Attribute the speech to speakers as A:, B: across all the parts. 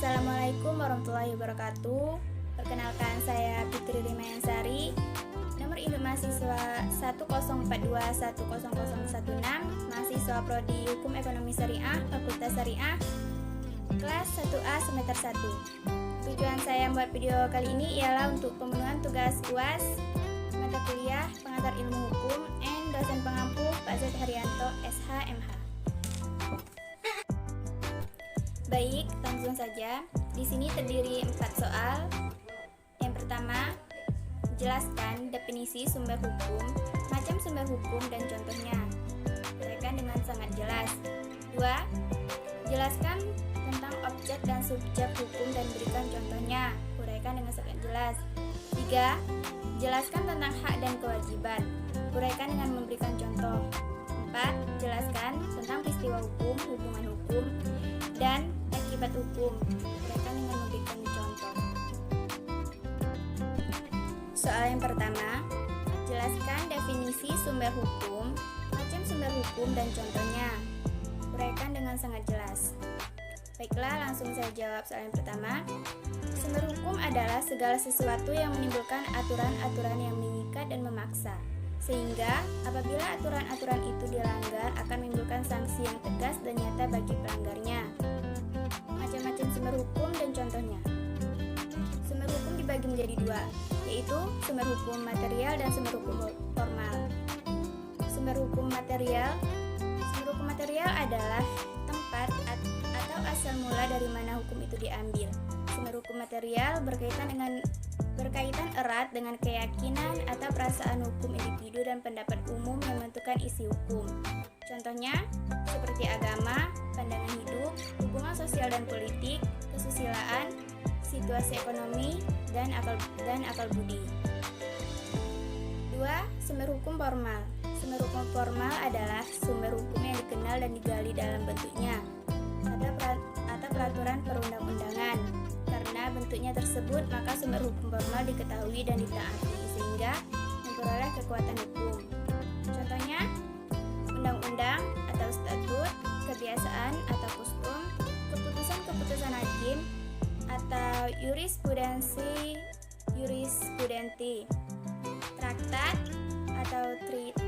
A: Assalamualaikum warahmatullahi wabarakatuh. Perkenalkan, saya Fitri Rimayansari. Nomor induk mahasiswa 104210016, mahasiswa Prodi Hukum Ekonomi Syariah, Fakultas Syariah, kelas 1A semester 1. Tujuan saya membuat video kali ini ialah untuk pemenuhan tugas UAS mata kuliah pengantar ilmu hukum and dosen pengampu Pak Z Haryanto SH.MH. Baik, langsung saja. Di sini terdiri 4 soal. Yang pertama, jelaskan definisi sumber hukum, macam sumber hukum dan contohnya. Uraikan dengan sangat jelas. 2. Jelaskan tentang objek dan subjek hukum dan berikan contohnya. Uraikan dengan sangat jelas. 3. Jelaskan tentang hak dan kewajiban. Uraikan dengan memberikan contoh. 4. Jelaskan tentang peristiwa hukum, hubungan hukum, dan akibat hukum. Uraikan dengan memberikan contoh. Soal yang pertama, jelaskan definisi sumber hukum, macam sumber hukum dan contohnya. Uraikan dengan sangat jelas. Baiklah, langsung saya jawab soal yang pertama. Sumber hukum adalah segala sesuatu yang menimbulkan aturan-aturan yang mengikat dan memaksa, sehingga apabila aturan-aturan itu dilanggar akan menimbulkan sanksi yang tegas dan nyata bagi pelanggarnya. Macam-macam sumber hukum dan contohnya. Sumber hukum dibagi menjadi 2, yaitu sumber hukum material dan sumber hukum formal. Sumber hukum material adalah tempat atau asal mula dari mana hukum itu diambil. Sumber hukum material berkaitan erat dengan keyakinan atau perasaan hukum individu dan pendapat umum yang menentukan isi hukum. Contohnya seperti agama, pandangan hidup, hubungan sosial dan politik, kesusilaan, situasi ekonomi, dan akal budi. 2. Sumber hukum formal. Sumber hukum formal adalah sumber hukum yang dikenal dan digali dalam bentuknya atau peraturan perundang-undangan. Karena bentuknya tersebut, maka sumber hukum formal diketahui dan ditaati sehingga memperoleh kekuatan hukum. Contohnya, undang-undang atau statut, kebiasaan atau kostum, keputusan-keputusan hakim atau jurisprudensi, traktat atau treaty,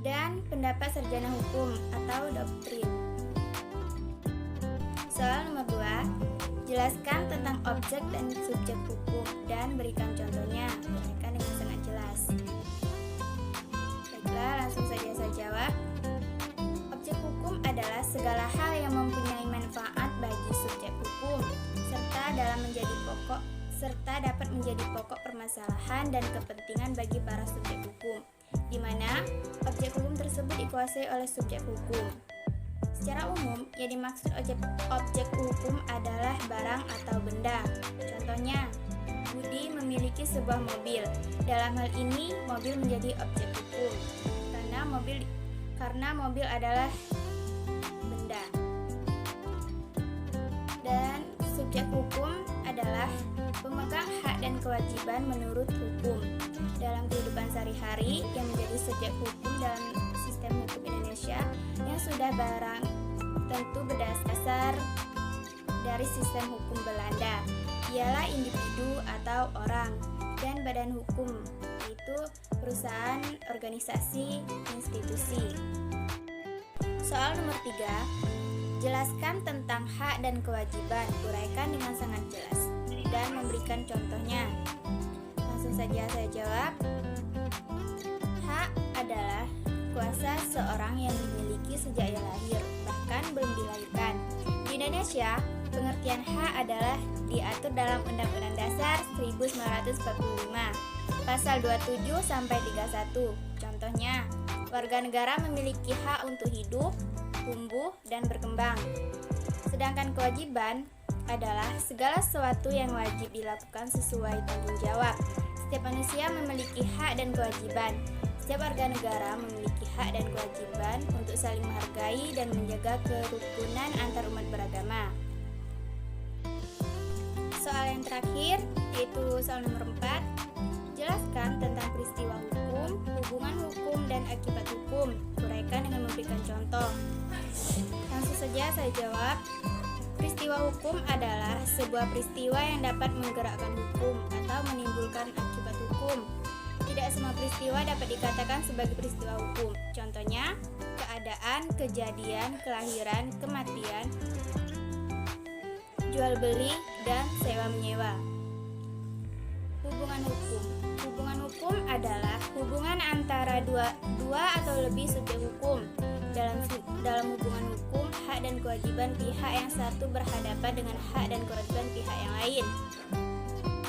A: dan pendapat sarjana hukum atau doktrin. Soal nomor 2, jelaskan tentang objek dan subjek hukum dan berikan contohnya. Uraikan dengan sangat jelas. Baiklah, langsung saja saya jawab. Objek hukum adalah segala hal yang mempunyai manfaat bagi subjek hukum serta dapat menjadi pokok permasalahan dan kepentingan bagi para subjek hukum, di mana objek hukum tersebut dikuasai oleh subjek hukum. Secara umum, yang dimaksud objek hukum adalah barang atau benda. Contohnya, Budi memiliki sebuah mobil. Dalam hal ini, mobil menjadi objek hukum karena mobil adalah benda. Dan subjek hukum adalah pemegang hak dan kewajiban menurut hukum dalam kehidupan sehari-hari yang menjadi subjek hukum dalam sistem hukum Indonesia yang sudah barang tentu berdasar dari sistem hukum Belanda, ialah individu atau orang, dan badan hukum, yaitu perusahaan, organisasi, institusi. Soal nomor 3, jelaskan tentang hak dan kewajiban. Uraikan dengan sangat jelas dan memberikan contohnya. Langsung saja saya jawab. Hak adalah kuasa seorang yang dimiliki sejak ia lahir, bahkan belum dilahirkan. Di Indonesia, pengertian hak adalah diatur dalam Undang-Undang Dasar 1945, Pasal 27 sampai 31. Contohnya, warga negara memiliki hak untuk hidup, tumbuh, dan berkembang. Sedangkan kewajiban adalah segala sesuatu yang wajib dilakukan sesuai tanggung jawab. Setiap manusia memiliki hak dan kewajiban. Setiap warga negara memiliki hak dan kewajiban untuk saling menghargai dan menjaga kerukunan antar umat beragama. Soal yang terakhir, yaitu soal nomor 4, jelaskan tentang peristiwa hukum, hubungan hukum, dan akibat hukum. Uraikan dengan memberikan contoh. Langsung saja saya jawab. Peristiwa hukum adalah sebuah peristiwa yang dapat menggerakkan hukum atau menimbulkan akibat hukum. Tidak semua peristiwa dapat dikatakan sebagai peristiwa hukum. Contohnya, keadaan, kejadian, kelahiran, kematian, jual beli, dan sewa menyewa. Hubungan hukum. Hubungan hukum adalah hubungan antara dua atau lebih subjek hukum. Dalam hubungan hukum, hak dan kewajiban pihak yang satu berhadapan dengan hak dan kewajiban pihak yang lain.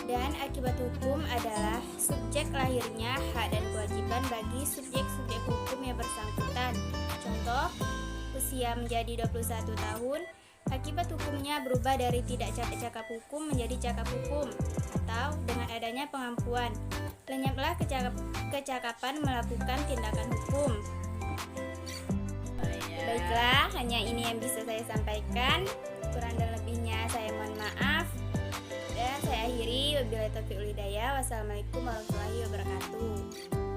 A: Dan akibat hukum adalah subjek lahirnya hak dan kewajiban bagi subjek-subjek hukum yang bersangkutan. Contoh, usia menjadi 21 tahun, akibat hukumnya berubah dari tidak cakap hukum menjadi cakap hukum. Atau dengan adanya pengampuan, lenyaplah kecakapan melakukan tindakan hukum. Baiklah, hanya ini yang bisa saya sampaikan. Kurang dan lebihnya saya mohon maaf. Dan saya akhiri, wabillahi taufiq wal hidayah. Wassalamualaikum warahmatullahi wabarakatuh.